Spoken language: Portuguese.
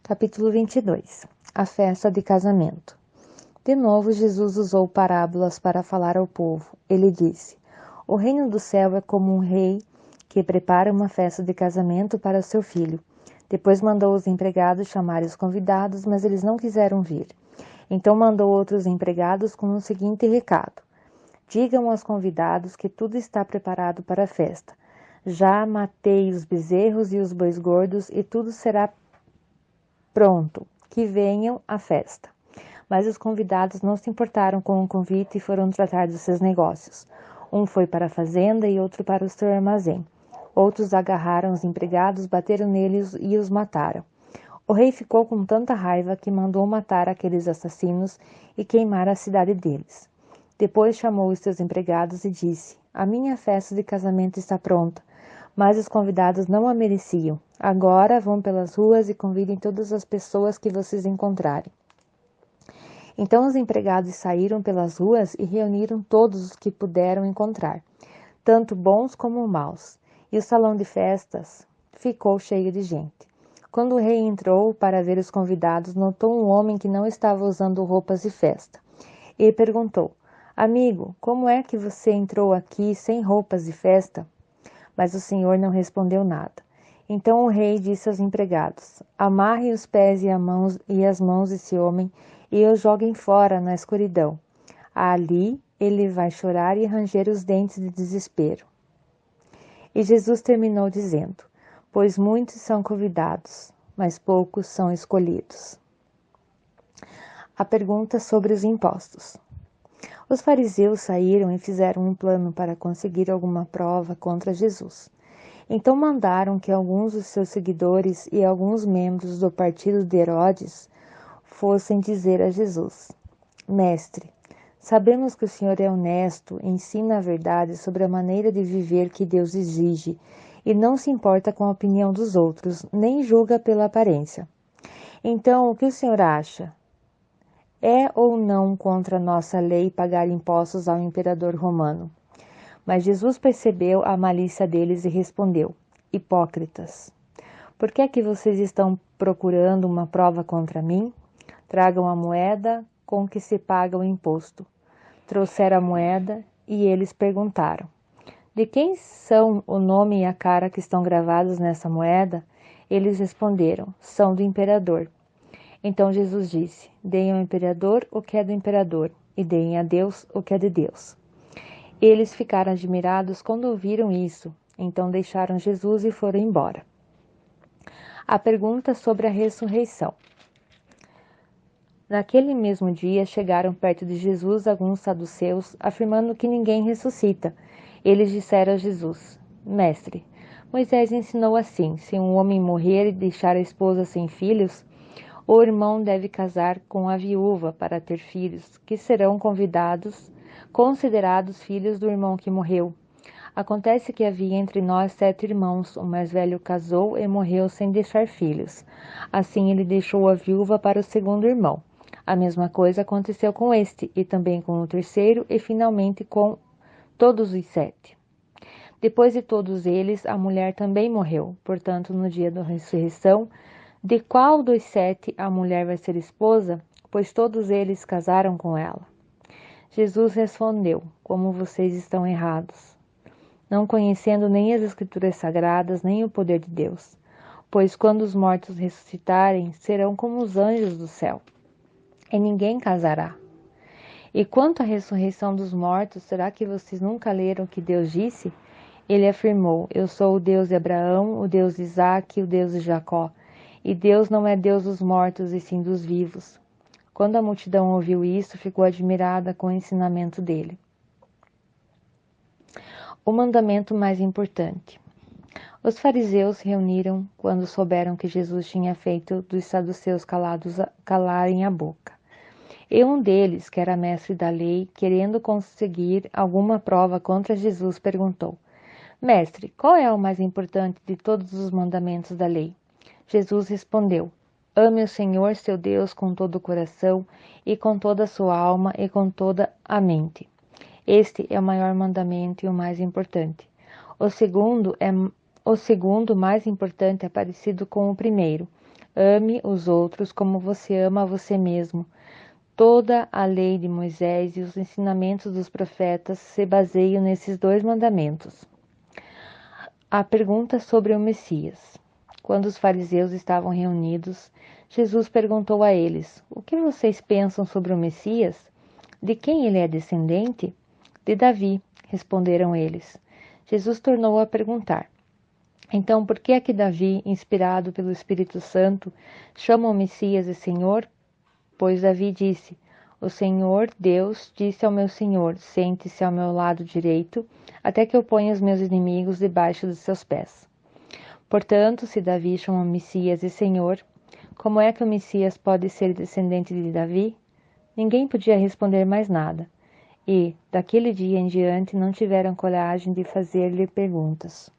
Capítulo 22. A festa de casamento. De novo, Jesus usou parábolas para falar ao povo. Ele disse: O reino do céu é como um rei que prepara uma festa de casamento para seu filho. Depois mandou os empregados chamarem os convidados, mas eles não quiseram vir. Então mandou outros empregados com o seguinte recado: Digam aos convidados que tudo está preparado para a festa. Já matei os bezerros e os bois gordos e tudo será pronto, que venham à festa. Mas os convidados não se importaram com o convite e foram tratar dos seus negócios. Um foi para a fazenda e outro para o seu armazém. Outros agarraram os empregados, bateram neles e os mataram. O rei ficou com tanta raiva que mandou matar aqueles assassinos e queimar a cidade deles. Depois chamou os seus empregados e disse: A minha festa de casamento está pronta, mas os convidados não a mereciam. Agora vão pelas ruas e convidem todas as pessoas que vocês encontrarem. Então os empregados saíram pelas ruas e reuniram todos os que puderam encontrar, tanto bons como maus, e o salão de festas ficou cheio de gente. Quando o rei entrou para ver os convidados, notou um homem que não estava usando roupas de festa. E perguntou: Amigo, como é que você entrou aqui sem roupas de festa? Mas o senhor não respondeu nada. Então o rei disse aos empregados: Amarrem os pés e as mãos desse homem e o joguem fora na escuridão. Ali ele vai chorar e ranger os dentes de desespero. E Jesus terminou dizendo: Pois muitos são convidados, mas poucos são escolhidos. A pergunta sobre os impostos. Os fariseus saíram e fizeram um plano para conseguir alguma prova contra Jesus. Então mandaram que alguns dos seus seguidores e alguns membros do partido de Herodes fossem dizer a Jesus: Mestre, sabemos que o Senhor é honesto, ensina a verdade sobre a maneira de viver que Deus exige e não se importa com a opinião dos outros, nem julga pela aparência. Então, o que o Senhor acha? É ou não contra nossa lei pagar impostos ao imperador romano? Mas Jesus percebeu a malícia deles e respondeu: Hipócritas, por que é que vocês estão procurando uma prova contra mim? Tragam a moeda com que se paga o imposto. Trouxeram a moeda e eles perguntaram: De quem são o nome e a cara que estão gravados nessa moeda? Eles responderam: São do imperador. Então Jesus disse: Deem ao imperador o que é do imperador e deem a Deus o que é de Deus. Eles ficaram admirados quando ouviram isso, então deixaram Jesus e foram embora. A pergunta sobre a ressurreição. Naquele mesmo dia chegaram perto de Jesus alguns saduceus, afirmando que ninguém ressuscita. Eles disseram a Jesus: Mestre, Moisés ensinou assim: se um homem morrer e deixar a esposa sem filhos, o irmão deve casar com a viúva para ter filhos, que serão considerados filhos do irmão que morreu. Acontece que havia entre nós 7 irmãos. O mais velho casou e morreu sem deixar filhos. Assim ele deixou a viúva para o segundo irmão. A mesma coisa aconteceu com este, e também com o terceiro, e finalmente com todos os 7. Depois de todos eles, a mulher também morreu. Portanto, no dia da ressurreição, de qual dos 7 a mulher vai ser esposa? Pois todos eles casaram com ela. Jesus respondeu: Como vocês estão errados, não conhecendo nem as Escrituras Sagradas, nem o poder de Deus. Pois quando os mortos ressuscitarem, serão como os anjos do céu, e ninguém casará. E quanto à ressurreição dos mortos, será que vocês nunca leram o que Deus disse? Ele afirmou: Eu sou o Deus de Abraão, o Deus de Isaque e o Deus de Jacó. E Deus não é Deus dos mortos, e sim dos vivos. Quando a multidão ouviu isso, ficou admirada com o ensinamento dele. O mandamento mais importante. Os fariseus se reuniram quando souberam que Jesus tinha feito dos saduceus calarem a boca. E um deles, que era mestre da lei, querendo conseguir alguma prova contra Jesus, perguntou: Mestre, qual é o mais importante de todos os mandamentos da lei? Jesus respondeu: Ame o Senhor, seu Deus, com todo o coração, e com toda a sua alma, e com toda a mente. Este é o maior mandamento e o mais importante. O segundo, mais importante, é parecido com o primeiro. Ame os outros como você ama a você mesmo. Toda a lei de Moisés e os ensinamentos dos profetas se baseiam nesses dois mandamentos. A pergunta sobre o Messias. Quando os fariseus estavam reunidos, Jesus perguntou a eles: O que vocês pensam sobre o Messias? De quem ele é descendente? De Davi, responderam eles. Jesus tornou a perguntar: Então, por que é que Davi, inspirado pelo Espírito Santo, chama o Messias de Senhor? Pois Davi disse: O Senhor Deus disse ao meu Senhor: Sente-se ao meu lado direito, até que eu ponha os meus inimigos debaixo dos seus pés. Portanto, se Davi chama o Messias de Senhor, como é que o Messias pode ser descendente de Davi? Ninguém podia responder mais nada, e, daquele dia em diante, não tiveram coragem de fazer-lhe perguntas.